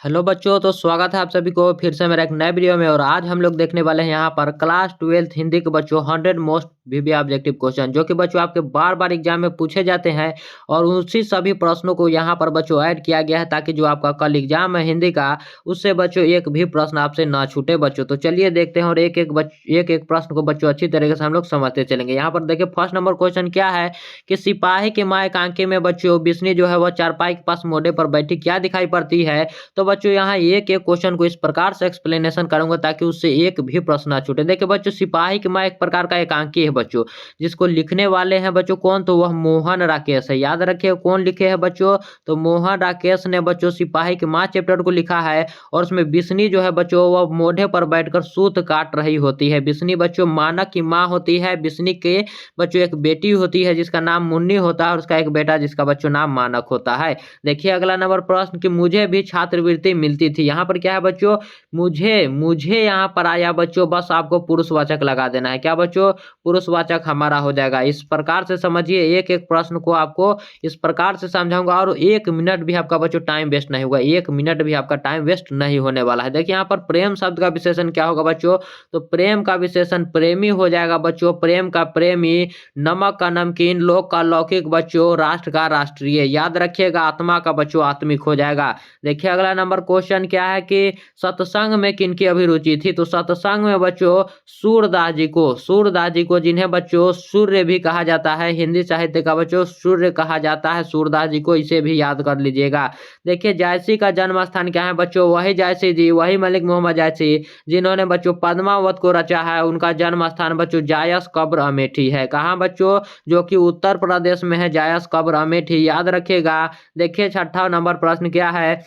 Hello बच्चों, तो स्वागत है आप सभी को फिर से मेरा एक नए वीडियो में। और आज हम लोग देखने वाले हैं यहाँ पर क्लास 12th हिंदी के बच्चों 100 मोस्ट वीवी ऑब्जेक्टिव क्वेश्चन, जो कि बच्चों आपके बार बार एग्जाम में पूछे जाते हैं। और उसी सभी प्रश्नों को यहाँ पर बच्चों ऐड किया गया है, ताकि जो आपका कल एग्जाम है हिंदी का, उससे बच्चों एक भी प्रश्न आपसे ना छूटे बच्चों। तो चलिए देखते हैं और एक एक प्रश्न को बच्चों अच्छी तरीके से हम लोग समझते चलेंगे। यहाँ पर देखिए फर्स्ट नंबर क्वेश्चन क्या है कि सिपाही की माँ एकांकी में बच्चों बिस्नी जो है वह चारपाई के पास मोढ़े पर बैठी क्या दिखाई पड़ती है। तो बच्चों यहाँ एक एक क्वेश्चन को इस प्रकार से एक्सप्लेनेशन करूंगा ताकि उससे एक भी प्रश्न ना छूटे। देखिए बच्चों, सिपाही की माँ एक प्रकार का एकांकी है बच्चों, जिसको लिखने वाले हैं बच्चों कौन, तो वह मोहन राकेश है। याद रखिए कौन लिखे हैं बच्चों, तो मोहन राकेश ने बच्चों सिपाही की माँ चैप्टर को लिखा है। और उसमें बिस्नी जो है बच्चों वह मोढ़े पर बैठकर सूत काट रही होती है। बिस्नी बच्चों मानक की माँ होती है। बिस्नी के बच्चों एक बेटी होती है जिसका नाम मुन्नी होता है, और उसका एक बेटा जिसका बच्चों नाम मानक होता है। देखिए अगला नंबर प्रश्न कि मुझे भी छात्रवृत्ति मिलती थी। यहाँ पर क्या है बच्चों, मुझे मुझे यहाँ पर आया बच्चों, बस आपको पुरुषवाचक लगा देना है। क्या बच्चों, पुरुषवाचक हमारा हो जाएगा। इस प्रकार से समझिए, एक एक प्रश्न को आपको इस प्रकार से समझाऊंगा और 1 मिनट भी आपका बच्चों टाइम वेस्ट नहीं होगा। 1 मिनट भी आपका टाइम वेस्ट नहीं होने वाला है। देखिए यहाँ पर प्रेम शब्द का विशेषण क्या होगा बच्चों, तो प्रेम का विशेषण प्रेमी हो जाएगा बच्चों। प्रेम का प्रेमी, नमक का नमकीन, लोक का लौकिक बच्चों, राष्ट्र का राष्ट्रीय। याद रखिएगा, आत्मा का बच्चों आत्मिक हो जाएगा। देखिए अगला नंबर क्वेश्चन क्या है कि सत्संग में किनकी अभिरुचि थी। तो सत्संग में बच्चों सूरदास जी को जिन्हें बच्चों सूर्य भी कहा जाता है, हिंदी साहित्य का बच्चों सूर्य कहा जाता है सूरदास जी को, इसे भी याद कर लीजिएगा। देखिए जायसी का जन्म स्थान क्या है बच्चों, वही जायसी जी, वही मलिक मोहम्मद जायसी जिन्होंने बच्चों पद्मावत को रचा है। उनका जन्म स्थान बच्चों जायस कब्र अमेठी है। कहाँ बच्चों, जो कि उत्तर प्रदेश में है, जायस कब्र अमेठी। याद रखिएगा। देखिए छठा नंबर प्रश्न क्या है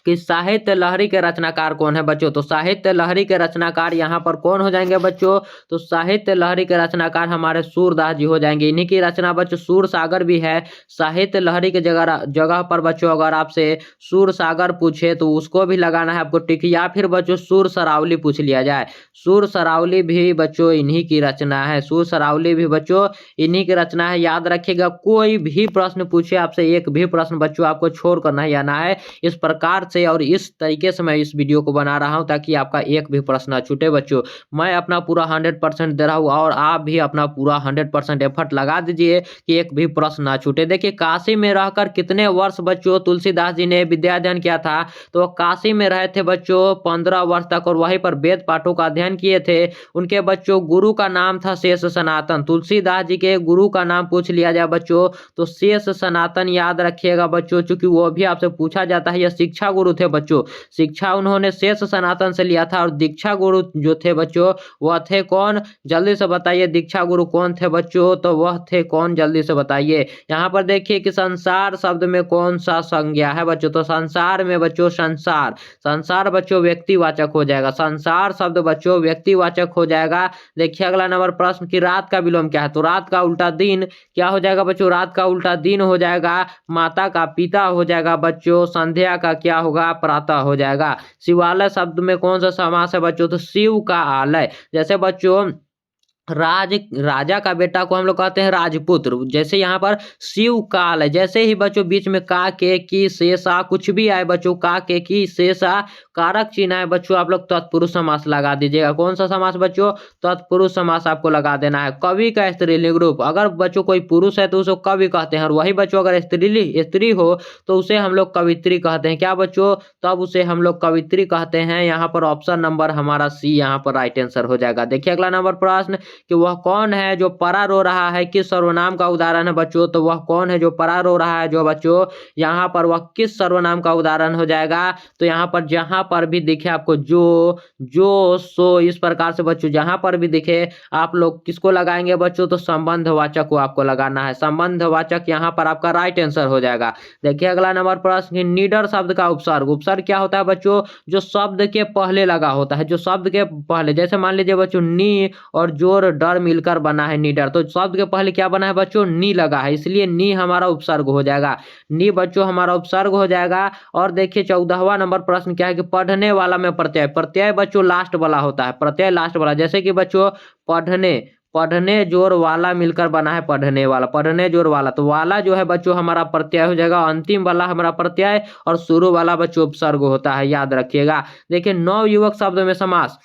कि साहित्य लहरी के रचनाकार कौन है बच्चों। तो साहित्य लहरी के रचनाकार यहाँ पर कौन हो जाएंगे बच्चों, तो साहित्य लहरी के रचनाकार हमारे सूरदास जी हो जाएंगे। इन्हीं की रचना बच्चों सूर सागर भी है। साहित्य लहरी के जगह जगह पर बच्चों अगर आपसे सूर सागर पूछे तो उसको भी लगाना है आपको टिक, या फिर बच्चों सूर सरावली पूछ लिया जाए। सूर सरावली भी बच्चों इन्हीं की रचना है। सूर सरावली भी बच्चों इन्हीं की रचना है। याद रखिएगा, कोई भी प्रश्न पूछे आपसे, एक भी प्रश्न बच्चों आपको छोड़ कर नहीं आना है। इस प्रकार से और इस तरीके से मैं इस वीडियो को बना रहा हूं ताकि आपका एक भी प्रश्न ना छूटे बच्चों। मैं अपना पूरा 100% दे रहा हूं और आप भी अपना पूरा 100% एफर्ट लगा दीजिए कि एक भी प्रश्न ना छूटे। देखिए काशी में रहकर कितने वर्ष बच्चों तुलसीदास जी ने विद्या अध्ययन किया था, तो काशी में रहे थे बच्चों 15 वर्ष तक, और वहीं पर वेद पाठों का अध्ययन किए थे। उनके बच्चों गुरु का नाम था शेष सनातन। तुलसीदास जी के गुरु का नाम पूछ लिया जाए बच्चों तो शेष सनातन याद रखिएगा बच्चों, चूंकि वो भी आपसे पूछा जाता है। यह शिक्षा गुरु थे बच्चों, शिक्षा उन्होंने शेष सनातन से लिया था। और दीक्षा गुरु जो थे बच्चों वह थे कौन, जल्दी से बताइए। दीक्षा गुरु कौन थे बच्चों, तो वह थे कौन, जल्दी से बताइए। यहाँ पर देखिए कि संसार शब्द में कौन सा संज्ञा है बच्चों, तो संसार में बच्चों संसार, संसार बच्चों व्यक्तिवाचक हो जाएगा। संसार शब्द बच्चों व्यक्तिवाचक हो जाएगा। देखिए अगला नंबर प्रश्न की रात का विलोम क्या है, तो रात का उल्टा दिन क्या हो जाएगा बच्चों, रात का उल्टा दिन हो जाएगा। माता का पिता हो जाएगा बच्चों। संध्या का क्या होगा, प्रातः हो जाएगा। शिवालय शब्द में कौन सा समास है बच्चों, तो शिव का आलय। जैसे बच्चों राजा का बेटा को हम लोग कहते हैं राजपुत्र, जैसे यहाँ पर शिव काल है। जैसे ही बच्चों बीच में का के की शेषा कुछ भी आए बच्चों, का के की शेषा कारक चिन्ह है बच्चों, आप लोग तत्पुरुष समास लगा दीजिएगा। कौन सा समास बच्चों, तत्पुरुष समास आपको लगा देना है। कवि का स्त्रीलिंग रूप, अगर बच्चों कोई पुरुष है तो उसको कवि कहते हैं, और वही बच्चों अगर स्त्री हो तो उसे हम लोग कवित्री कहते हैं। क्या बच्चों, तब उसे हम लोग कवित्री कहते हैं। यहाँ पर ऑप्शन नंबर हमारा सी यहाँ पर राइट आंसर हो जाएगा। देखिए अगला नंबर प्रश्न कि वह कौन है जो परा रो रहा है, किस सर्वनाम का उदाहरण है बच्चों, तो वह कौन है जो परा रो रहा है जो बच्चों, यहाँ पर वह किस सर्वनाम का उदाहरण हो जाएगा। तो यहाँ पर जहां पर भी दिखे आपको जो सो, इस प्रकार से बच्चों जहां पर भी दिखे आप लोग किसको लगाएंगे बच्चों, तो संबंधवाचक को आपको लगाना है। संबंधवाचक यहाँ पर आपका राइट आंसर हो जाएगा। देखिए अगला नंबर प्रश्न, निडर शब्द का उपसर्ग, उपसर्ग क्या होता है बच्चों, जो शब्द के पहले लगा होता है, जो शब्द के पहले, जैसे मान लीजिए बच्चों नी और जोर डर मिलकर बना है निडर, तो शब्द के पहले क्या बना है बच्चों, नी लगा है, इसलिए नी हमारा उपसर्ग हो जाएगा। नी बच्चों हमारा उपसर्ग हो जाएगा। और देखिए 14वां नंबर प्रश्न क्या है कि पढ़ने वाला में प्रत्यय, प्रत्यय बच्चों लास्ट वाला होता है, प्रत्यय लास्ट वाला। जैसे कि बच्चों पढ़ने, पढ़ने जोर वाला मिलकर बना है पढ़ने वाला, पढ़ने जोर वाला। तो वाला जो है बच्चों हमारा प्रत्यय हो जाएगा, अंतिम वाला हमारा प्रत्यय और शुरू वाला बच्चों उपसर्ग होता है, याद रखिएगा। देखिए नवयुवक शब्द में समास,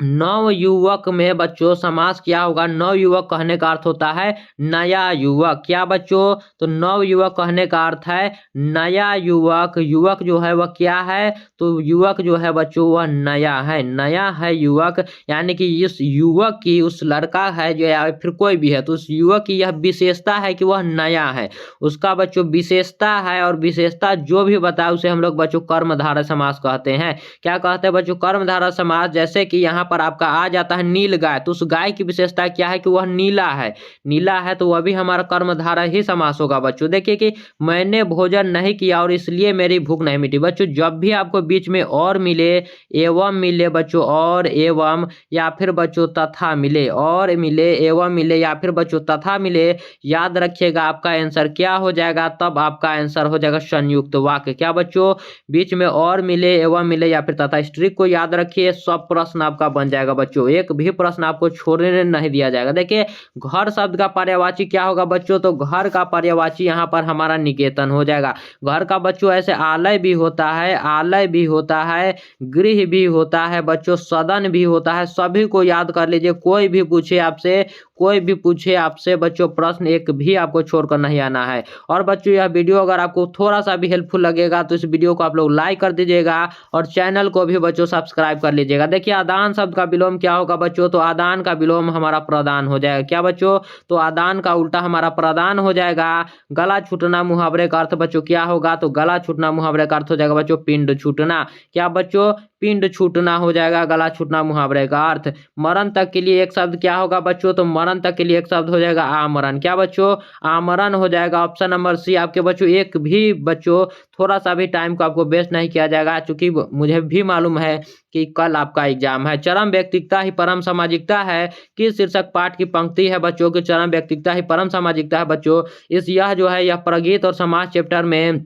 नवयुवक में बच्चों समास क्या होगा? नवयुवक कहने का अर्थ होता है नया युवक। क्या बच्चों? तो नवयुवक कहने का अर्थ है नया युवक। युवक जो है वह क्या है? तो युवक जो है बच्चों वह नया है, नया है युवक। यानी कि इस युवक की, उस लड़का है जो या फिर कोई भी है, तो उस युवक की यह विशेषता है कि वह नया है, उसका बच्चों विशेषता है। और विशेषता जो भी बताए उसे हम लोग बच्चों कर्मधारय समास कहते हैं। क्या कहते हैं बच्चों? कर्मधारय समास। जैसे कि यहाँ पर आपका आ जाता है नील गाय, तो उस गाय की विशेषता क्या है कि वह नीला है, नीला है, तो वह भी हमारा कर्मधारय ही समास होगा बच्चों। देखिए कि मैंने भोजन नहीं किया और इसलिए मेरी भूख नहीं मिटी। बच्चों जब भी आपको बीच में और मिले, एवं मिले बच्चों, और एवं या फिर बच्चों तथा मिले, और मिले एवं मिले या फिर बच्चों तथा मिले, याद रखिएगा आपका आंसर क्या हो जाएगा? तब आपका आंसर हो जाएगा संयुक्त वाक्य। क्या बच्चों? बीच में और मिले, एवं मिले या फिर तथा। इस ट्रिक को याद रखिए, सब प्रश्न आपका बन जाएगा बच्चों, एक भी प्रश्न आपको छोड़ने नहीं दिया जाएगा। देखिए घर शब्द का पर्यायवाची क्या होगा बच्चों? तो घर का पर्यायवाची यहाँ पर हमारा निकेतन हो जाएगा। घर का बच्चों ऐसे आलय भी होता है, आलय भी होता है, गृह भी होता है बच्चों, सदन भी होता है। सभी को याद कर लीजिए, कोई भी पूछे आपसे, कोई भी पूछे आपसे बच्चों प्रश्न, एक भी आपको छोड़कर नहीं आना है। और बच्चों यह वीडियो अगर आपको थोड़ा सा भी हेल्पफुल लगेगा तो इस वीडियो को आप लोग लाइक कर दीजिएगा और चैनल को भी बच्चों सब्सक्राइब कर लीजिएगा। देखिए आदान शब्द का विलोम क्या होगा बच्चों? तो आदान का विलोम हमारा प्रदान हो जाएगा। क्या बच्चों? तो आदान का उल्टा हमारा प्रदान हो जाएगा। गला छूटना मुहावरे का अर्थ बच्चों क्या होगा? तो गला छूटना मुहावरे का अर्थ हो जाएगा बच्चों पिंड छूटना। क्या बच्चों? पिंड छूटना हो जाएगा गला छूटना मुहावरे का अर्थ। मरण तक के लिए एक शब्द क्या होगा बच्चों? तो मरण तक के लिए एक शब्द हो जाएगा आमरण। क्या बच्चों? आमरण हो जाएगा। ऑप्शन नंबर सी आपके बच्चों। एक भी बच्चों थोड़ा सा भी टाइम को आपको वेस्ट नहीं किया जाएगा, क्योंकि मुझे भी मालूम है कि कल आपका एग्जाम है। चरम व्यक्तिकता ही परम सामाजिकता है, किस शीर्षक पाठ की पंक्ति है बच्चों की चरम व्यक्तिकता ही परम सामाजिकता है बच्चों? इस यह जो है यह प्रगीत और समाज चैप्टर में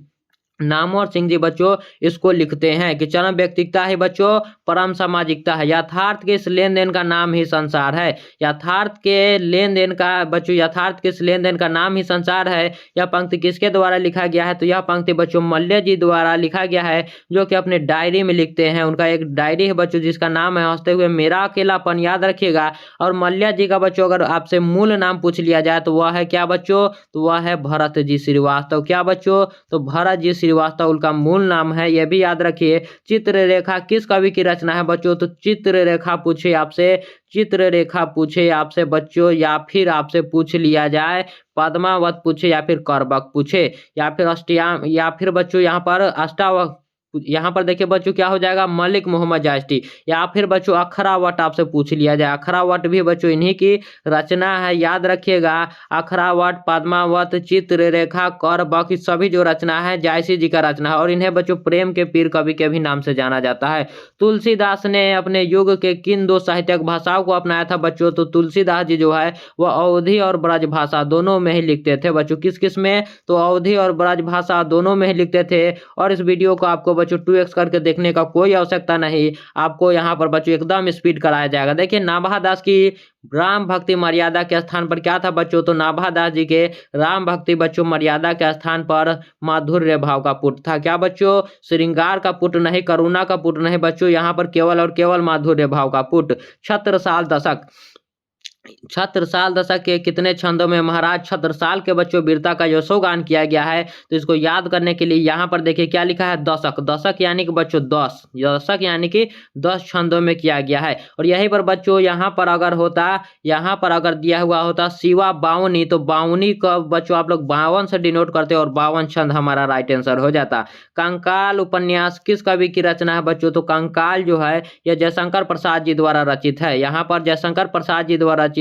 नामवर सिंह जी बच्चों इसको लिखते हैं कि चरम व्यक्तिकता है बच्चों परम सामाजिकता है। यथार्थ के इस लेन देन का नाम ही संसार है। यथार्थ के लेन देन का बच्चों, यथार्थ के इस लेन देन का नाम ही संसार है। यह पंक्ति किसके द्वारा लिखा गया है? तो यह पंक्ति बच्चों मल्य जी द्वारा लिखा गया है, जो कि अपने डायरी में लिखते हैं। उनका एक डायरी है बच्चों जिसका नाम है हंसते हुए मेरा अकेलापन, याद रखिएगा। और मल्य जी का बच्चों अगर आपसे मूल नाम पूछ लिया जाए तो वह है क्या बच्चों? तो वह है भरत जी श्रीवास्तव। क्या बच्चों? तो भरत जी श्रीवास्तव उनका मूल नाम है, यह भी याद रखिए। चित्ररेखा किस कवि की रचना है बच्चों? तो चित्ररेखा पूछे आपसे, चित्ररेखा पूछे आपसे बच्चों, या फिर आपसे पूछ लिया जाए पद्मावत पूछे, या फिर करबक पूछे, या फिर अष्टयाम, या फिर बच्चों यहाँ पर अष्टावक, यहाँ पर देखिए बच्चों क्या हो जाएगा? मलिक मोहम्मद जायस्टी, या फिर बच्चों अखरावट आपसे पूछ लिया जाए। अखरावट भी बच्चों इन्हीं की रचना है, याद रखिएगा। अखरावट, पद्मावत, चित्ररेखा, करबक सभी जो रचना है जायसी जी का रचना है, और इन्हें बच्चों प्रेम के पीर कवि के भी नाम से जाना जाता है। तुलसीदास ने अपने युग के किन दो साहित्यिक भाषाओं को अपनाया था बच्चों? तो तुलसीदास जी जो है वह अवधी और ब्रज भाषा दोनों में ही लिखते थे बच्चों। किस किस में? तो अवधी और ब्रज भाषा दोनों में ही लिखते थे। और इस वीडियो को आपको बच्चों 2x करके देखने का कोई आवश्यकता नहीं, आपको यहाँ पर बच्चों एकदम स्पीड कराया जाएगा। देखिए नाभा दास की राम भक्ति मर्यादा के स्थान पर क्या था बच्चों? तो नाभा दास जी के राम भक्ति बच्चों मर्यादा के स्थान पर माधुर्य भाव का पुट था। क्या बच्चों? श्रृंगार का पुट नहीं, करुणा का पुट नहीं बच्चों, यहाँ पर केवल और केवल माधुर्य भाव का पुट। छत्रसाल दशक, छत्रसाल दशक के कितने छंदों में महाराज छत्रसाल के बच्चों वीरता का यशोगान किया गया है? तो इसको याद करने के लिए यहाँ पर देखिए क्या लिखा है? दशक। दशक यानी कि बच्चों 10, दशक यानी कि 10 छंदों में किया गया है। और यहीं पर बच्चों यहाँ पर अगर होता, यहाँ पर अगर दिया हुआ होता शिवा बावनी, तो बावनी का बच्चों आप लोग 52 से डिनोट करते और 52 छंद हमारा राइट आंसर हो जाता। कंकाल उपन्यास किस कवि की रचना है बच्चों? तो कंकाल जो है यह जयशंकर प्रसाद जी द्वारा रचित है। यहाँ पर जयशंकर प्रसाद जी द्वारा रचित।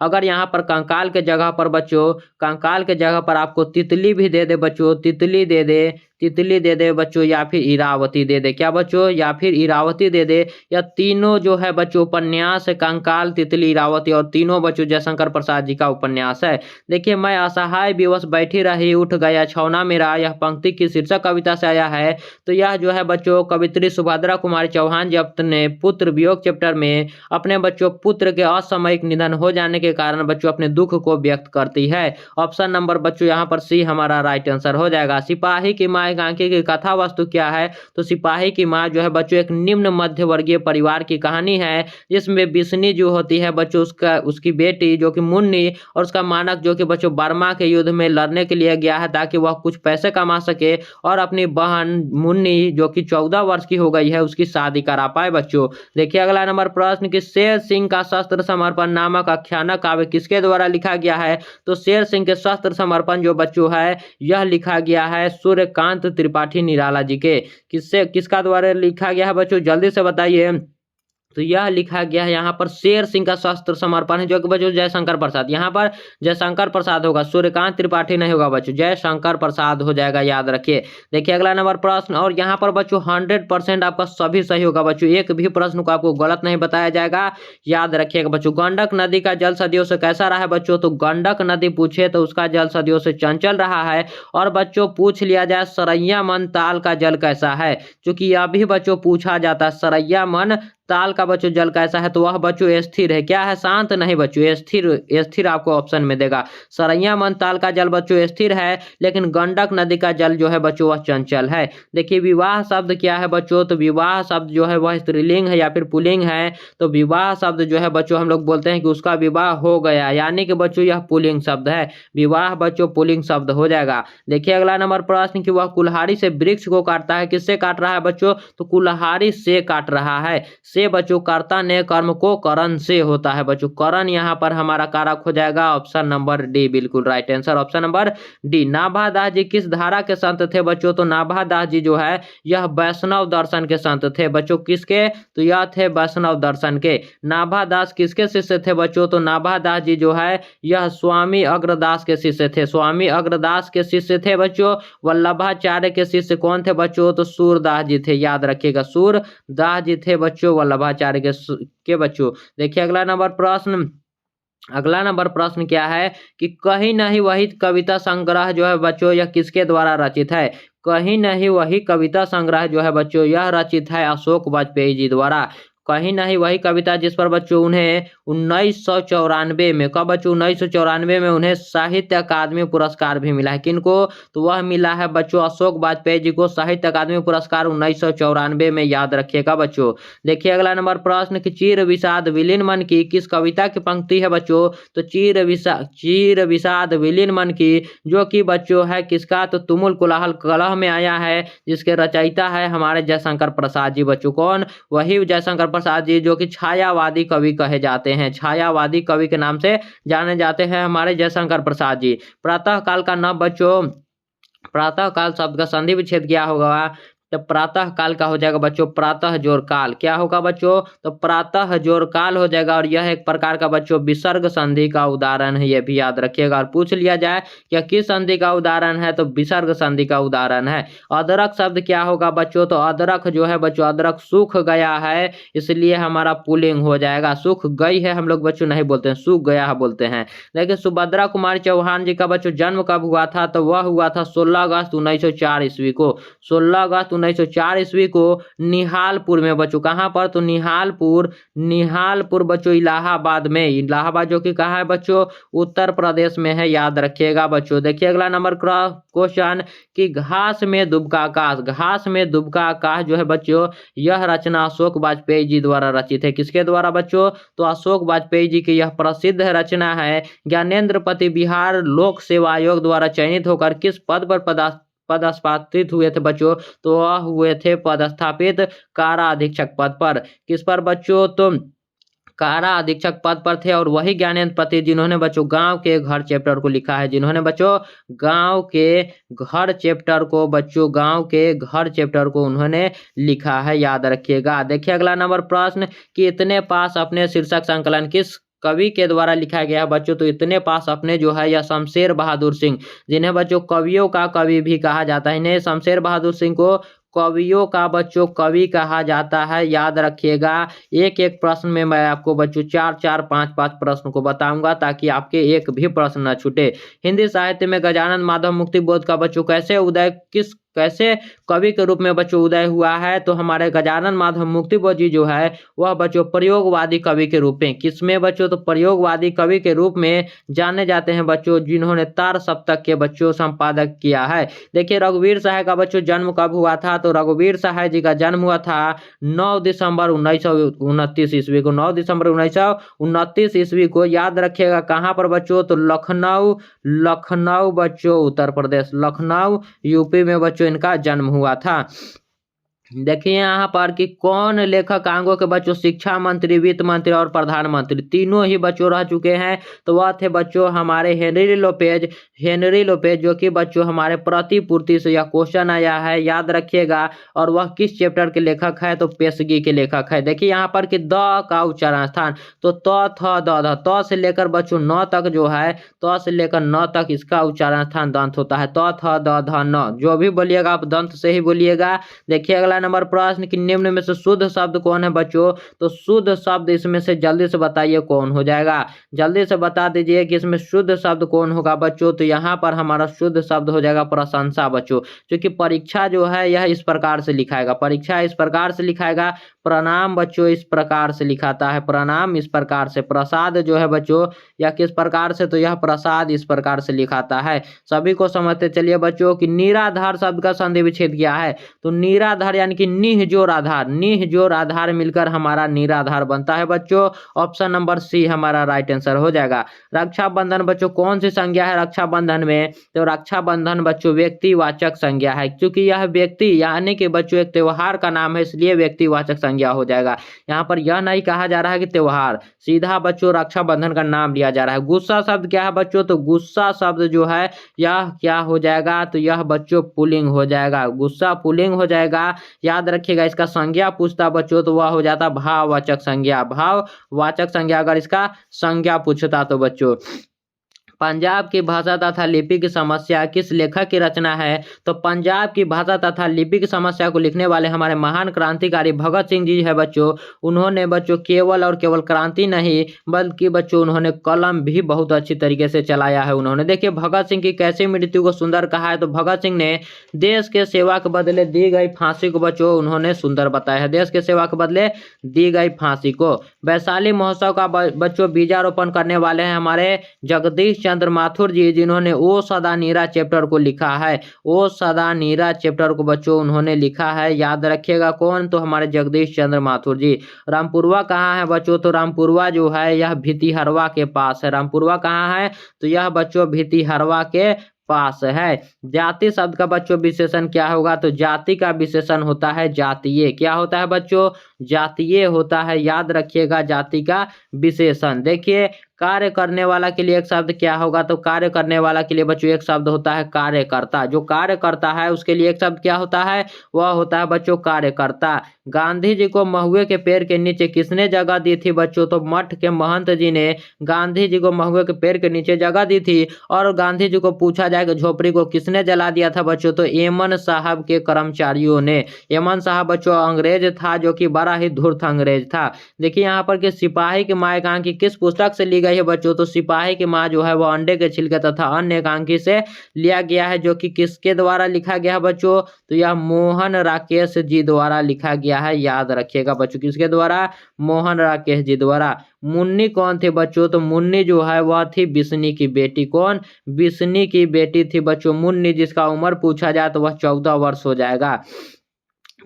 अगर यहाँ पर कंकाल के जगह पर बच्चों, कंकाल के जगह पर आपको तितली भी दे दे बच्चों, तितली दे दे, तितली दे दे बच्चों या फिर इरावती दे दे। क्या बच्चों? या फिर इरावती दे दे, या तीनों जो है बच्चों उपन्यास है कंकाल, तितली, इरावती, और तीनों बच्चों जयशंकर प्रसाद जी का उपन्यास है। देखिए, मैं असहाय विवश बैठी रही, उठ गया छौना मेरा, यह पंक्ति की शीर्षक कविता से आया है। तो यह जो है बच्चों कवित्री सुभद्रा कुमारी चौहान जी अपने पुत्र वियोग चैप्टर में अपने बच्चों पुत्र के असामयिक निधन हो जाने के कारण बच्चों अपने दुख को व्यक्त करती है। ऑप्शन नंबर बच्चों यहाँ पर सी हमारा राइट आंसर हो जाएगा। सिपाही की मां एकांकी की कथा वस्तु क्या है? तो सिपाही की मां जो है बच्चों एक निम्न मध्य वर्गीय परिवार की कहानी है, जिसमें बिस्नी जो होती है बच्चों उसकी बेटी जो कि मुन्नी, और उसका मानक जो कि बच्चों बर्मा के युद्ध में लड़ने के लिए गया है ताकि वह कुछ पैसे कमा सके और अपनी बहन मुन्नी जो कि 14 वर्ष की हो गई है उसकी शादी करा पाए बच्चों। देखिए अगला नंबर प्रश्न कि शेर सिंह का शस्त्र समर्पण नामक आख्यानक काव्य किसके द्वारा लिखा गया है? तो शेर सिंह के शस्त्र समर्पण जो बच्चों है यह लिखा गया है सूर्यकांत त्रिपाठी निराला जी के। किसका द्वारा लिखा गया है बच्चों? जल्दी से बताइए। तो यह लिखा गया है यहाँ पर शेर सिंह का शस्त्र समर्पण है, जो कि बच्चों जयशंकर प्रसाद, यहाँ पर जयशंकर प्रसाद होगा, सूर्यकांत त्रिपाठी नहीं होगा बच्चों, जयशंकर प्रसाद हो जाएगा, याद रखिए। देखिए अगला नंबर प्रश्न, और यहाँ पर बच्चों 100% आपका सभी सही होगा बच्चों, एक भी प्रश्न को आपको गलत नहीं बताया जाएगा, याद रखिएगा बच्चों। गंडक नदी का जल सदियों से कैसा रहा है बच्चों? तो गंडक नदी पूछे तो उसका जल सदियों से चंचल रहा है। और बच्चों पूछ लिया जाए सरैया मन ताल का जल कैसा है, क्योंकि यह भी बच्चों पूछा जाता है, सरैया मन ताल का बच्चों जल कैसा है? तो वह बच्चों स्थिर है। क्या है? शांत नहीं बच्चों, स्थिर, स्थिर आपको ऑप्शन में देगा। सरैया मन ताल का जल बच्चों स्थिर है, लेकिन गंडक नदी का जल जो है बच्चों वह चंचल है। देखिए विवाह शब्द क्या है बच्चों? तो विवाह शब्द जो है वह स्त्रीलिंग है या फिर पुल्लिंग है। तो विवाह शब्द जो है बच्चों हम लोग बोलते हैं कि उसका विवाह हो गया, यानी कि बच्चों यह पुल्लिंग शब्द है, विवाह बच्चों पुल्लिंग शब्द हो जाएगा। देखिए अगला नंबर प्रश्न कि वह कुल्हाड़ी से वृक्ष को काटता है, किससे काट रहा है बच्चों? तो कुल्हाड़ी से काट रहा है। से बच्चों कर्ता ने कर्म को करण से होता है बच्चों, करण यहाँ पर हमारा कारक हो जाएगा। ऑप्शन नंबर डी बिल्कुल right answer, option number D. Nabhadas ji किस धारा के संत थे बच्चों? तो नाभादास जी जो है यह वैष्णव दर्शन के संत थे बच्चों। किसके? तो यह थे वैष्णव दर्शन के। नाभादास किसके शिष्य थे बच्चों? तो नाभादास जी जो है यह स्वामी अग्रदास के शिष्य थे, स्वामी अग्रदास के शिष्य थे बच्चों। वल्लभाचार्य के शिष्य कौन थे बच्चों? तो सूरदास जी थे, याद रखिएगा, सूरदास जी थे बच्चों वल्लभाचार्य के बच्चों। देखिए अगला नंबर प्रश्न, अगला नंबर प्रश्न क्या है कि कहीं नहीं वही कविता संग्रह जो है बच्चों यह किसके द्वारा रचित है? कहीं नहीं वही कविता संग्रह जो है बच्चों यह रचित है अशोक वाजपेयी जी द्वारा। कहीं नहीं वही कविता जिस पर बच्चों उन्हें 1994 में, कब बच्चों? 1994 में उन्हें साहित्य अकादमी पुरस्कार भी मिला है। किनको? तो वह मिला है बच्चों अशोक वाजपेयी जी को साहित्य अकादमी पुरस्कार 1994 में, याद रखिएगा बच्चों। देखिए अगला नंबर प्रश्न कि चीर विषाद विलीन मन की किस कविता की पंक्ति है बच्चों? तो चीर विषाद विलीन मन की जो कि बच्चों है किसका? तो तुमुल कोलाहल कलह में आया है, जिसके रचयिता है हमारे जयशंकर प्रसाद जी बच्चों। कौन? वही जयशंकर प्रसाद जी जो कि छायावादी कवि कहे जाते हैं, छायावादी कवि के नाम से जाने जाते हैं हमारे जयशंकर प्रसाद जी। प्रातः काल का नाम बच्चों, प्रातः काल शब्द का संधि विच्छेद क्या होगा? तो प्रातः काल का हो जाएगा बच्चों प्रातः जोर काल। क्या होगा बच्चों? तो प्रातः जोर काल हो जाएगा, और यह एक प्रकार का बच्चों विसर्ग संधि का उदाहरण है, यह भी याद रखिएगा। और पूछ लिया जाए कि किस संधि का उदाहरण है? तो विसर्ग संधि का उदाहरण है। अदरक शब्द क्या होगा बच्चों? तो अदरक जो है बच्चों, अदरक सूख गया है, इसलिए हमारा पुल्लिंग हो जाएगा। सूख गई है हम लोग बच्चों नहीं बोलते हैं, सूख गया है बोलते हैं। लेकिन सुभद्रा कुमारी चौहान जी का बच्चों जन्म कब हुआ था? तो वह हुआ था 16 अगस्त 1904 ईस्वी को, 16 अगस्त 1904 ईस्वी को निहालपुर में बच्चों। कहाँ पर? तो निहालपुर बच्चों इलाहाबाद में, इलाहाबाद जो कि कहाँ है बच्चों? उत्तर प्रदेश में है, याद रखिएगा बच्चों। देखिए अगला नंबर क्वेश्चन कि घास में दुबका आकाश, घास में दुबका आकाश जो है बच्चों यह रचना अशोक वाजपेयी जी द्वारा रचित है। किसके द्वारा बच्चों? तो अशोक वाजपेयी जी की यह प्रसिद्ध रचना है। ज्ञानेंद्र पति बिहार लोक सेवा आयोग द्वारा चयनित होकर किस पद पर पदस्थापित हुए थे बच्चों? तो वह हुए थे पदस्थापित कारा अधीक्षक पद पर। किस पर बच्चों? तो कारा अधीक्षक पद पर थे। और वही ज्ञानेंद्र पति जिन्होंने बच्चों गांव के घर चैप्टर को लिखा है, जिन्होंने बच्चों गांव के घर चैप्टर को, बच्चों गांव के घर चैप्टर को उन्होंने लिखा है, याद रखिएगा। देखिए अगला नंबर प्रश्न कि इतने पास अपने शीर्षक संकलन किस कवि के द्वारा लिखा गया है बच्चों। तो इतने पास अपने जो है यह शमशेर बहादुर सिंह, जिन्हें बच्चों कवियों का कवि भी कहा जाता है, इन्हें शमशेर बहादुर सिंह को कवियों का बच्चों कवि कहा जाता है, याद रखिएगा। एक एक प्रश्न में मैं आपको बच्चों 4-4, 5-5 प्रश्न को बताऊंगा ताकि आपके एक भी प्रश्न न छूटे। हिंदी साहित्य में गजानन माधव मुक्तिबोध का बच्चों कैसे कवि के रूप में बच्चों उदय हुआ है, तो हमारे गजानन माधव मुक्तिबोध जी जो है वह बच्चों प्रयोगवादी कवि के रूप में, किसमें बच्चों, तो प्रयोगवादी कवि के रूप में जाने जाते हैं बच्चों, जिन्होंने तार सप्तक के बच्चों संपादक किया है। देखिए रघुवीर सहाय का बच्चों जन्म कब हुआ था, तो रघुवीर सहाय जी का जन्म हुआ था 9 दिसंबर 1929 ईस्वी को। 9 दिसंबर 1929 ईस्वी को, याद रखिएगा। कहाँ पर बच्चों, तो लखनऊ बच्चों उत्तर प्रदेश, लखनऊ यूपी में बच्चों इनका जन्म हुआ था। देखिए यहाँ पर कि कौन लेखक आंगों के बच्चों शिक्षा मंत्री, वित्त मंत्री और प्रधानमंत्री तीनों ही बच्चों रह चुके हैं। तो वह थे बच्चों हमारे हेनरी लोपेज, जो कि बच्चों हमारे प्रतिपूर्ति से यह क्वेश्चन आया है, याद रखिएगा। और वह किस चैप्टर के लेखक है, तो पेशगी के लेखक है। देखिए यहाँ पर कि द का उच्चारण स्थान, तो त थ द ध, त से लेकर बच्चों न तक जो है, त से लेकर न तक इसका उच्चारण स्थान दंत होता है। त थ द ध न, जो भी बोलिएगा आप दंत से ही बोलिएगा। देखिए अगला नंबर प्रश्न कि निम्न में से शुद्ध शब्द कौन है बच्चों, तो शुद्ध शब्द इसमें से जल्दी से बताइए कौन हो जाएगा, जल्दी से बता दीजिए कि इसमें शुद्ध शब्द कौन होगा बच्चों। तो यहाँ पर हमारा शुद्ध शब्द हो जाएगा प्रशंसा बच्चों, क्योंकि परीक्षा जो है यह इस प्रकार से लिखाएगा, परीक्षा इस प्रकार से लिखाएगा। प्रणाम बच्चों इस प्रकार से लिखाता है, प्रणाम इस प्रकार से। प्रसाद जो है बच्चों यह किस प्रकार से, तो यह प्रसाद इस प्रकार से लिखाता है। सभी को समझते चलिए बच्चों कि निराधार शब्द का संधि विच्छेद किया है, तो निराधार यानी कि निह जोर आधार मिलकर हमारा निराधार बनता है बच्चों। ऑप्शन नंबर सी हमारा राइट आंसर हो जाएगा। रक्षाबंधन बच्चों कौन सी संज्ञा है रक्षाबंधन में, तो रक्षाबंधन बच्चों व्यक्तिवाचक संज्ञा है, क्योंकि यह व्यक्ति यानी कि बच्चों एक त्योहार का नाम है, इसलिए व्यक्तिवाचक संज्ञा हो जाएगा। यहाँ पर यह नहीं कहा जा रहा है कि त्योहार, सीधा बच्चों रक्षाबंधन का नाम लिया जा रहा है। गुस्सा शब्द क्या है बच्चों, तो गुस्सा शब्द जो है यह क्या हो जाएगा, तो यह बच्चों पुल्लिंग हो जाएगा, गुस्सा पुल्लिंग हो जाएगा। याद रखिएगा इसका संज्ञा पूछता बच्चों तो वह हो जाता भाववाचक संज्ञा, भाववाचक संज्ञा अगर इसका संज्ञा पूछता तो बच्चों। पंजाब की भाषा तथा लिपि की समस्या किस लेखक की रचना है, तो पंजाब की भाषा तथा लिपि की समस्या को लिखने वाले हमारे महान क्रांतिकारी भगत सिंह जी है बच्चों। उन्होंने बच्चों केवल और केवल क्रांति नहीं बल्कि बच्चों उन्होंने कलम भी बहुत अच्छी तरीके से चलाया है उन्होंने। देखिए भगत सिंह की कैसी मृत्यु को सुंदर कहा है, तो भगत सिंह ने देश के सेवा के बदले दी गई फांसी को बच्चों उन्होंने सुंदर बताया है, देश के सेवा के बदले दी गई फांसी को। वैशाली महोत्सव का बच्चों बीजारोपण करने वाले हैं हमारे जगदीश चंद्र माथुर जी, जिन्होंने ओ सदा नीरा चैप्टर को लिखा है, ओ सदा नीरा चैप्टर को बच्चों उन्होंने लिखा है। याद रखिएगा कौन, तो हमारे जगदीश चंद्र माथुर जी। रामपुरवा कहाँ है बच्चों, तो रामपुरवा जो है यह भितिहरवा के पास है। रामपुरवा कहाँ है, तो यह बच्चों भितिहरवा के पास है। जाति शब्द का बच्चों विशेषण क्या होगा, तो जाति का विशेषण होता है जातीय। क्या होता है बच्चों, जातीय होता है, याद रखिएगा जाति का विशेषण। देखिए कार्य करने वाला के लिए एक शब्द क्या होगा, तो कार्य करने वाला के लिए बच्चों एक शब्द होता है कार्यकर्ता। जो कार्य करता है उसके लिए एक शब्द क्या होता है, वह होता है बच्चों कार्यकर्ता। गांधी जी को महुए के पेड़ के नीचे किसने जगह दी थी बच्चों, तो मठ के महंत जी ने गांधी जी को महुए के पेड़ के नीचे जगह दी थी। और गांधी जी को पूछा जाए कि झोपड़ी को किसने जला दिया था बच्चों, तो एमन साहब के कर्मचारियों ने। एमन साहब बच्चों अंग्रेज था, जो कि बड़ा ही धूर्त अंग्रेज था। देखिए यहाँ पर कि सिपाही की माँ एकांकी किस पुस्तक से ली गई है बच्चों, तो सिपाही की माँ जो है वो अंडे के छिलके तथा अन्य एकांकी से लिया गया है, जो कि किसके द्वारा लिखा गया है बच्चों, तो यह मोहन राकेश जी द्वारा लिखा गया है। याद रखिएगा बच्चों किसके द्वारा, मोहन राकेश जी द्वारा। मुन्नी कौन थे बच्चों, तो मुन्नी जो है वह थी बिस्नी की बेटी। कौन, बिस्नी की बेटी थी बच्चों मुन्नी, जिसका उम्र पूछा जाए तो वह 14 वर्ष हो जाएगा।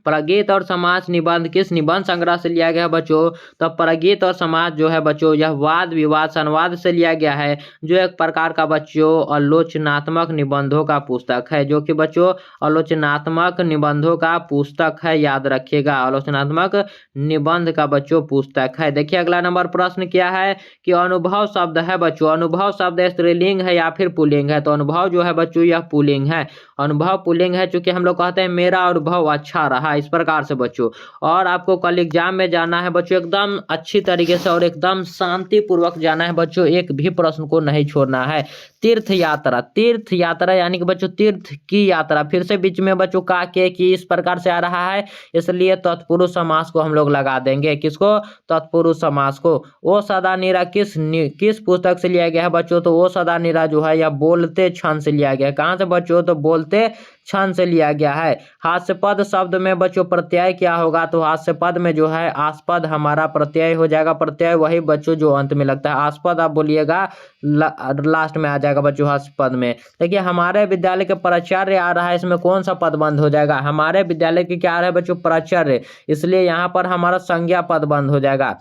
प्रगीत और समाज निबंध किस निबंध संग्रह से लिया गया है बच्चों, तो प्रगीत और समाज जो है बच्चों यह वाद विवाद संवाद से लिया गया है, जो एक प्रकार का बच्चों आलोचनात्मक निबंधों का पुस्तक है, जो कि बच्चों आलोचनात्मक निबंधों का पुस्तक है। याद रखिएगा आलोचनात्मक निबंध का बच्चों पुस्तक है। देखिए अगला नंबर प्रश्न क्या है कि अनुभव शब्द है बच्चों, अनुभव शब्द स्त्रीलिंग है या फिर पुल्लिंग है, तो अनुभव जो है बच्चों यह पुल्लिंग है। अनुभव पुल्लिंग है, चूंकि हम लोग कहते हैं मेरा अनुभव अच्छा रहा, इस प्रकार से बच्चों। और आपको कल एग्जाम में जाना है बच्चों एकदम अच्छी तरीके से और एकदम शांति पूर्वक जाना है बच्चों, एक भी प्रश्न को नहीं छोड़ना है। तीर्थ यात्रा, तीर्थ यात्रा यानी कि बच्चों तीर्थ की यात्रा, फिर से बीच में बच्चों का के की इस प्रकार से आ रहा है, इसलिए तत्पुरुष समास को हम लोग लगा देंगे। किसको? तत्पुरुष समास को। ओ सदा नीरा किस पुस्तक से लिया गया है बच्चों? तो ओ सदा नीरा जो है यह बोलते क्षण से लिया गया है। कहाँ से बच्चों? तो बोलते क्षण से लिया गया है। हास्यपद शब्द में बच्चों प्रत्यय क्या होगा? तो हास्यपद में जो है आस्पद हमारा प्रत्यय हो जाएगा। प्रत्यय वही बच्चों जो अंत में लगता है। आस्पद आप बोलिएगा लास्ट में आ जाएगा बच्चों हास्यपद में। देखिए हमारे विद्यालय के प्राचार्य आ रहा है, इसमें कौन सा पद बंद हो जाएगा? हमारे विद्यालय के क्या आ रहा है बच्चों? प्राचार्य, इसलिए यहाँ पर हमारा संज्ञा पद बंद हो जाएगा,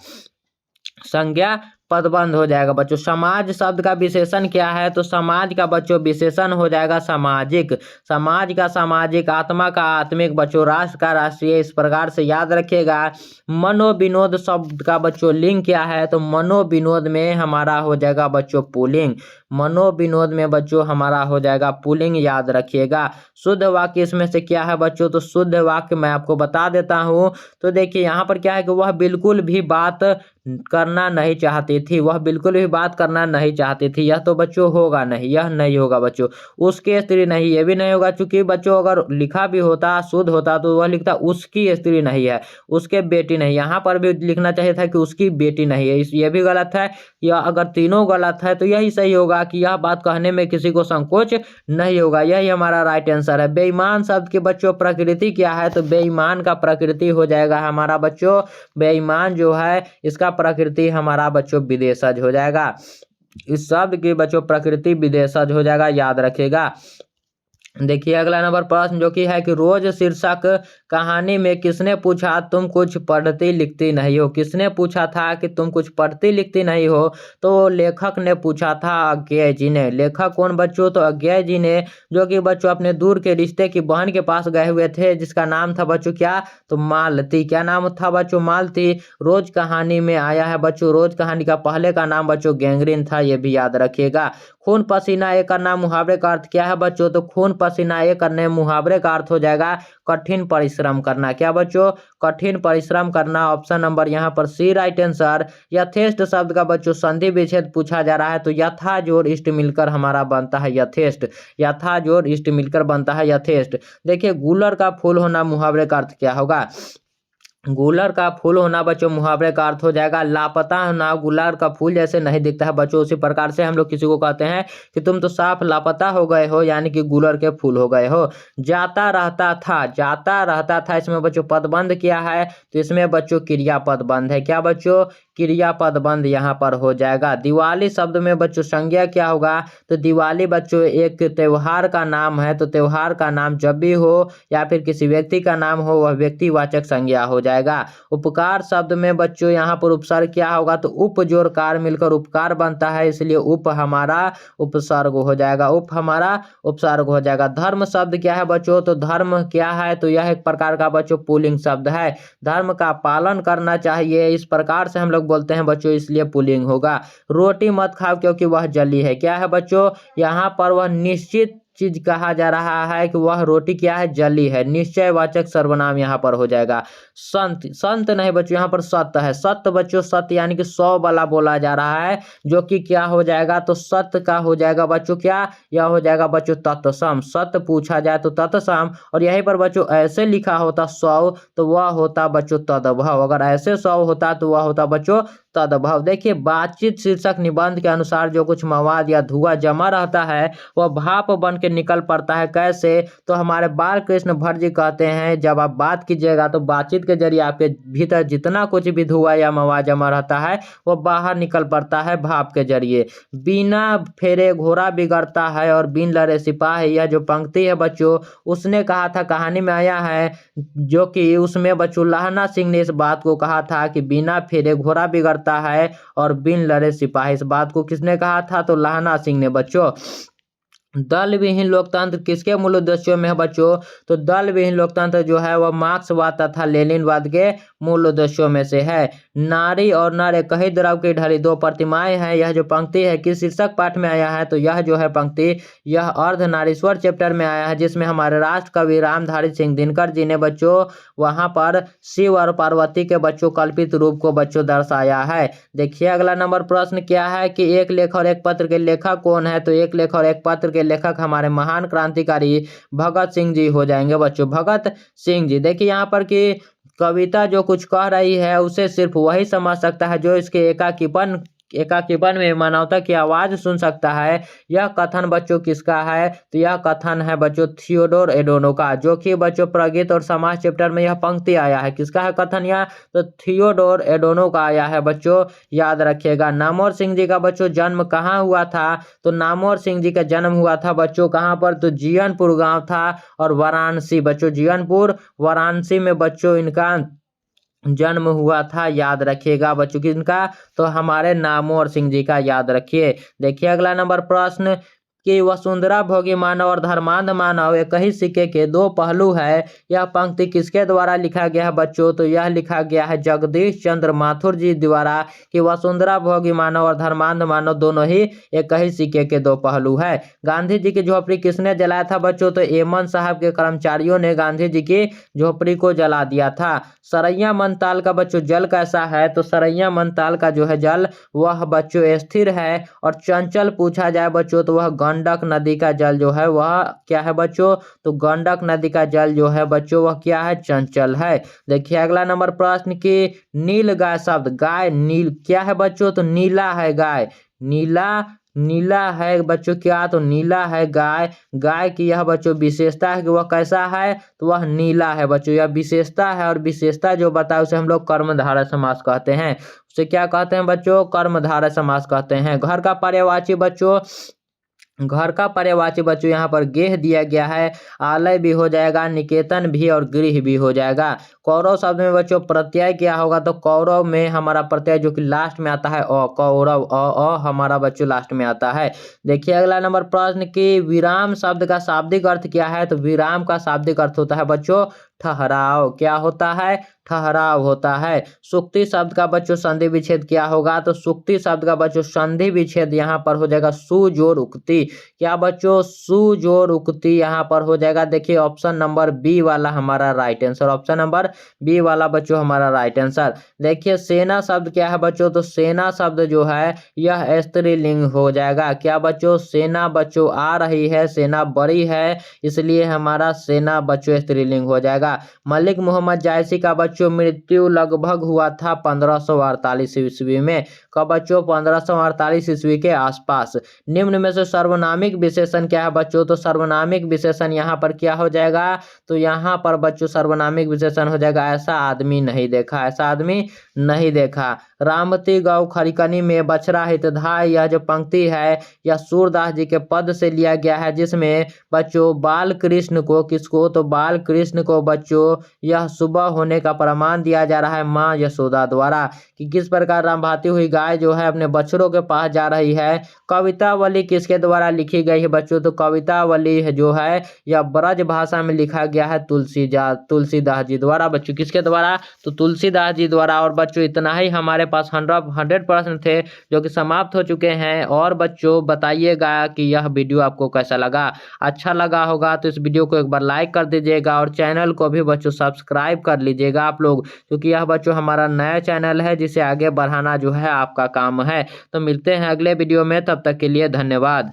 संज्ञा पद बंद हो जाएगा बच्चों। समाज शब्द का विशेषण क्या है? तो समाज का बच्चों विशेषण हो जाएगा सामाजिक। समाज का सामाजिक, आत्मा का आत्मिक बच्चों, राष्ट्र का राष्ट्रीय, इस प्रकार से याद रखिएगा। मनोविनोद शब्द का बच्चों लिंग क्या है? तो मनोविनोद में हमारा हो जाएगा बच्चों पुल्लिंग। मनोविनोद में बच्चों हमारा हो जाएगा पुल्लिंग, याद रखिएगा। शुद्ध वाक्य इसमें से क्या है बच्चों? तो शुद्ध वाक्य मैं आपको बता देता हूँ। तो देखिए यहाँ पर क्या है कि वह बिल्कुल भी बात करना नहीं चाहती थी, वह बिल्कुल भी बात करना नहीं चाहती थी, यह तो बच्चों होगा नहीं, यह नहीं होगा बच्चों। उसकी स्त्री नहीं, ये भी नहीं होगा, क्योंकि बच्चों अगर लिखा भी होता शुद्ध होता तो वह लिखता उसकी स्त्री नहीं है, उसके बेटी नहीं। यहाँ पर भी लिखना चाहिए था कि उसकी बेटी नहीं है, ये भी गलत है। या अगर तीनों गलत है तो यही सही होगा कि यह बात कहने में किसी को संकोच नहीं होगा, यही हमारा राइट आंसर है। बेईमान शब्द की बच्चों प्रकृति क्या है? तो बेईमान का प्रकृति हो जाएगा हमारा बच्चों, बेईमान जो है इसका प्रकृति हमारा बच्चों विदेशज हो जाएगा। इस शब्द की बच्चों प्रकृति विदेशज हो जाएगा, याद रखिएगा। देखिए अगला नंबर प्रश्न जो कि है कि रोज शीर्षक कहानी में किसने पूछा तुम कुछ पढ़ती लिखती नहीं हो? किसने पूछा था कि तुम कुछ पढ़ती लिखती नहीं हो? तो लेखक ने पूछा था, अज्ञेय जी ने। लेखक कौन बच्चों? तो अज्ञेय जी ने, जो कि बच्चों अपने दूर के रिश्ते की बहन के पास गए हुए थे, जिसका नाम था बच्चों क्या? तो मालती। क्या नाम था बच्चों? मालती। रोज कहानी में आया है बच्चों, रोज कहानी का पहले का नाम बच्चों गैंग्रीन था, ये भी याद रखिएगा। खून पसीना एक करना मुहावरे का अर्थ क्या है बच्चों? तो खून पसीना एक करने मुहावरे का अर्थ हो जाएगा कठिन परिश्रम करना। क्या बच्चों? कठिन परिश्रम करना। ऑप्शन नंबर यहाँ पर सी राइट आंसर। यथेष्ट शब्द का बच्चों संधि विच्छेद पूछा जा रहा है, तो यथा जोड़ इष्ट मिलकर हमारा बनता है यथेष्ट, यथा जोड़ इष्ट मिलकर बनता है यथेष्ट। देखिए गुलर का फूल होना मुहावरे का अर्थ क्या होगा? गुलर का फूल होना बच्चों मुहावरे का अर्थ हो जाएगा लापता होना। गुलर का फूल जैसे नहीं दिखता है बच्चों, उसी प्रकार से हम लोग किसी को कहते हैं कि तुम तो साफ लापता हो गए हो, यानी कि गुलर के फूल हो गए हो। जाता रहता था, जाता रहता था, इसमें बच्चों पदबंध किया है, तो इसमें बच्चों क्रियापद बंध है। क्या बच्चों? क्रियापद बंद यहाँ पर हो जाएगा। दिवाली शब्द में बच्चों संज्ञा क्या होगा? तो दिवाली बच्चों एक त्योहार का नाम है, तो त्योहार का नाम जब भी हो या फिर किसी व्यक्ति का नाम हो वह व्यक्तिवाचक संज्ञा हो जाएगा। उपकार शब्द में बच्चों यहाँ पर उपसर्ग क्या होगा? तो उप जोड़ कार मिलकर उपकार बनता है, इसलिए उप हमारा उपसर्ग हो जाएगा, उप हमारा उपसर्ग हो जाएगा। धर्म शब्द क्या है बच्चों? तो धर्म क्या है? तो यह एक प्रकार का बच्चों पुल्लिंग शब्द है। धर्म का पालन करना चाहिए, इस प्रकार से हम लोग बोलते हैं बच्चों, इसलिए पुल्लिंग होगा। रोटी मत खाओ क्योंकि वह जली है। क्या है बच्चों? यहाँ पर वह निश्चित चीज कहा जा रहा है कि वह रोटी क्या है? जली है, निश्चयवाचक सर्वनाम यहाँ पर हो जाएगा। संत, संत नहीं बच्चों, यहाँ पर सत्य है। सत्य बच्चों, सत्य यानी कि 100 वाला बोला जा रहा है, जो कि क्या हो जाएगा? तो सत्य का हो जाएगा बच्चों क्या? यह हो जाएगा बच्चों तत्सम। सत्य पूछा जाए तो तत्सम, और यहीं पर बच्चों ऐसे लिखा होता 100 तो वह होता बच्चों तदभव। अगर ऐसे 100 होता तो वह होता बच्चों तदभव। देखिए बातचीत शीर्षक निबंध के अनुसार जो कुछ मवाद या धुआं जमा रहता है वह भाप बन के निकल पड़ता है। कैसे? तो हमारे बाल कृष्ण भट्ट जी कहते हैं, जब आप बात कीजिएगा तो बातचीत के जरिए आपके भीतर जितना कुछ भी धुआं या मवाद जमा रहता है वह बाहर निकल पड़ता है भाप के जरिए। बिना फेरे घोड़ा बिगड़ता है और बिन लड़े सिपाही, यह जो पंक्ति है बच्चों उसने कहा था, कहानी में आया है, जो कि उसमें बच्चों लहना सिंह ने इस बात को कहा था कि बिना फेरे घोड़ा बिगड़ता है और बिन लड़े सिपाही। इस बात को किसने कहा था? तो लहना सिंह ने बच्चों। दल विहीन लोकतंत्र किसके मूल उद्देश्यों में है बच्चों? तो दल विहीन लोकतंत्र जो है वह मार्क्सवाद तथा लेनिनवाद के मूल उद्देश्यों में से है। नारी और नर एक ही द्रव की ढली दो प्रतिमाएं हैं। यह जो पंक्ति है किस शीर्षक पाठ में आया है? तो यह जो है पंक्ति यह अर्धनारीश्वर चैप्टर में आया है, जिसमें हमारे राष्ट्र कवि रामधारी सिंह दिनकर जी ने बच्चों वहां पर शिव और पार्वती के बच्चों कल्पित रूप को बच्चों दर्शाया है। देखिए अगला नंबर प्रश्न क्या है कि एक लेख और एक पत्र के लेखक कौन है? तो एक लेख और एक पत्र के लेखक हमारे महान क्रांतिकारी भगत सिंह जी हो जाएंगे बच्चों, भगत सिंह जी। देखिए यहाँ पर कि कविता जो कुछ कह रही है उसे सिर्फ वही समझ सकता है जो इसके एकाकीपन में मानवता की आवाज सुन सकता है। यह कथन बच्चों किसका है? तो यह कथन है बच्चों थियोडोर एडोनो का, जो कि बच्चों प्रगीत और समाज चैप्टर में यह पंक्ति आया है। किसका है कथन यह? तो थियोडोर एडोनो का आया है बच्चों, याद रखिएगा। नामवर सिंह जी का बच्चों जन्म कहाँ हुआ था? तो नामवर सिंह जी का जन्म हुआ था बच्चों कहाँ पर? तो जीयनपुर गांव था और वाराणसी बच्चों, जीयनपुर वाराणसी में बच्चों इनका जन्म हुआ था, याद रखिएगा बच्चों किनका? तो हमारे नामवर सिंह जी का, याद रखिए। देखिए अगला नंबर प्रश्न कि वसुंधरा भोगी मानव और धर्मांध मानव एक ही सिक्के के दो पहलू है। यह पंक्ति किसके द्वारा लिखा गया है बच्चों? तो यह लिखा गया है जगदीश चंद्र माथुर जी द्वारा कि वसुंधरा भोगी मानव और धर्मांध मानव दोनों ही एक ही सिक्के के दो पहलू है। गांधी जी की झोपड़ी किसने जलाया था बच्चों? तो एमन साहब के कर्मचारियों ने गांधी जी की झोपड़ी को जला दिया था। सरैया मनताल का बच्चों जल कैसा है? तो सरैया मनताल का जो है जल वह बच्चों स्थिर है। और चंचल पूछा जाए बच्चों तो वह गंडक नदी का जल जो है वह क्या है बच्चों? तो गंडक नदी का जल जो है बच्चों वह क्या है? चंचल है। देखिए अगला नंबर प्रश्न कि नील गाय शब्द, गाय नील क्या है बच्चों? तो नीला है गाय, नीला है बच्चों क्या? तो नीला है गाय। गाय की यह बच्चों विशेषता है कि वह कैसा है? तो वह नीला है बच्चों, यह विशेषता है। और विशेषता जो बताए उसे हम लोग कर्मधारय समास कहते हैं। उसे क्या कहते हैं बच्चों? कर्मधारय समास कहते हैं। घर का पर्यायवाची बच्चों, घर का पर्यायवाची बच्चों यहाँ पर गेह दिया गया है, आलय भी हो जाएगा, निकेतन भी और गृह भी हो जाएगा। कौरव शब्द में बच्चों प्रत्यय क्या होगा? तो कौरव में हमारा प्रत्यय जो कि लास्ट में आता है अ, कौरव अ हमारा बच्चों लास्ट में आता है। देखिए अगला नंबर प्रश्न कि विराम शब्द का शाब्दिक अर्थ क्या है? तो विराम का शाब्दिक अर्थ होता है बच्चों ठहराव। क्या होता है? ठहराव होता है। सुक्ति शब्द का बच्चों संधि विच्छेद क्या होगा? तो सुक्ति शब्द का बच्चों संधि विच्छेद यहाँ पर हो जाएगा सुजोड़ उक्ति। क्या बच्चों? सुजोड़ उक्ति यहाँ पर हो जाएगा। देखिए ऑप्शन नंबर बी वाला हमारा right answer, option number B वाला बच्चों हमारा राइट आंसर। देखिए सेना शब्द क्या है बच्चों? तो सेना शब्द जो है यह स्त्रीलिंग हो जाएगा। क्या बच्चों? सेना बच्चों आ रही है, सेना बड़ी है, इसलिए हमारा सेना बच्चों स्त्रीलिंग हो जाएगा। मलिक मोहम्मद जायसी का बच्चों मृत्यु लगभग हुआ था 1548 ईस्वी में। कब बच्चों? 1548 ईस्वी के आसपास। निम्न में से सर्वनामिक विशेषण क्या है बच्चों? तो सर्वनामिक विशेषण यहाँ पर क्या हो जाएगा? तो यहाँ पर बच्चों सर्वनामिक विशेषण हो जाएगा ऐसा आदमी नहीं देखा, ऐसा आदमी नहीं देखा। रामती गौ खरिकनी में बछड़ा हितधाय, यह जो पंक्ति है यह सूरदास जी के पद से लिया गया है, जिसमें बच्चों बाल कृष्ण को, किसको? तो बाल कृष्ण को बच्चों यह सुबह होने का प्रमाण दिया जा रहा है माँ यशोदा द्वारा कि किस प्रकार राम भाती हुई गाय जो है अपने बछड़ों के पास जा रही है। कवितावली किसके द्वारा लिखी गई है बच्चों? तो कवितावली जो है यह ब्रज भाषा में लिखा गया है तुलसीदास जी द्वारा बच्चों, किसके द्वारा? तो तुलसीदास जी द्वारा। और बच्चों इतना ही हमारे पास 100 प्रश्न थे जो कि समाप्त हो चुके हैं। और बच्चों बताइएगा कि यह वीडियो आपको कैसा लगा। अच्छा लगा होगा तो इस वीडियो को एक बार लाइक कर दीजिएगा और चैनल को भी बच्चों सब्सक्राइब कर लीजिएगा आप लोग, क्योंकि यह बच्चों हमारा नया चैनल है जिसे आगे बढ़ाना जो है आपका काम है। तो मिलते हैं अगले वीडियो में, तब तक के लिए धन्यवाद।